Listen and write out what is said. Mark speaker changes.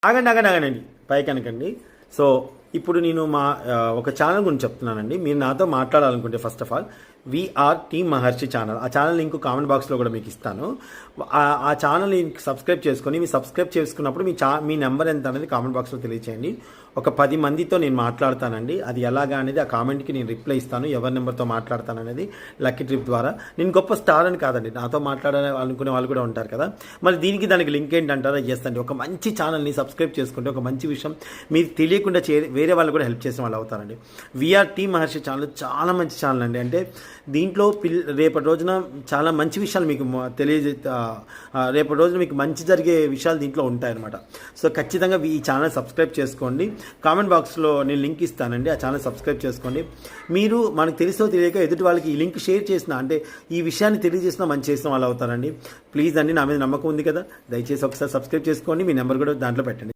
Speaker 1: ఆగండి పైకి అనకండి. సో ఇప్పుడు నేను ఒక ఛానల్ గురించి చెప్తున్నానండి. మీరు నాతో మాట్లాడాలనుకుంటే first of all VR team Maharshi channel, ఆ ఛానల్ లింక్ కామెంట్ బాక్స్లో కూడా మీకు ఇస్తాను. ఆ ఛానల్ని సబ్స్క్రైబ్ చేసుకొని, మీ సబ్స్క్రైబ్ చేసుకున్నప్పుడు మీ నెంబర్ ఎంత అనేది కామెంట్ బాక్స్లో తెలియచేయండి. ఒక 10 మందితో నేను మాట్లాడతానండి. అది ఎలాగా అనేది ఆ కామెంట్కి నేను రిప్లై ఇస్తాను. ఎవరి నెంబర్తో మాట్లాడతాను అనేది లక్కీ ట్రిప్ ద్వారా. నేను గొప్ప స్టార్ అని కాదండి, నాతో మాట్లాడాలనుకునే వాళ్ళు కూడా ఉంటారు కదా. మరి దానికి లింక్ ఏంటంటారా? చేస్తండి. ఒక మంచి ఛానల్ని సబ్స్క్రైబ్ చేసుకుంటే ఒక మంచి విషయం మీరు తెలియకుండా వేరే వాళ్ళు కూడా హెల్ప్ చేసిన వాళ్ళు అవుతారండి. వీఆర్ టీమ్ మహర్షి ఛానల్ చాలా మంచి ఛానల్ అండి. అంటే దీంట్లో రేపటి రోజున చాలా మంచి విషయాలు మీకు రేపటి రోజున మీకు మంచి జరిగే విషయాలు దీంట్లో ఉంటాయన్నమాట. సో ఖచ్చితంగా ఈ ఛానల్ సబ్స్క్రైబ్ చేసుకోండి. కామెంట్ బాక్స్లో నేను లింక్ ఇస్తానండి, ఆ ఛానల్ సబ్స్క్రైబ్ చేసుకోండి. మీరు మనకు తెలిసో తెలియక ఎదుటి వాళ్ళకి ఈ లింక్ షేర్ చేసిన, అంటే ఈ విషయాన్ని తెలియజేసినా మంచి చేసిన వాళ్ళు అవుతారండి. ప్లీజ్ అండి, నా మీద నమ్మకం ఉంది కదా, దయచేసి ఒకసారి సబ్స్క్రైబ్ చేసుకోండి. మీ నెంబర్ కూడా దాంట్లో పెట్టండి.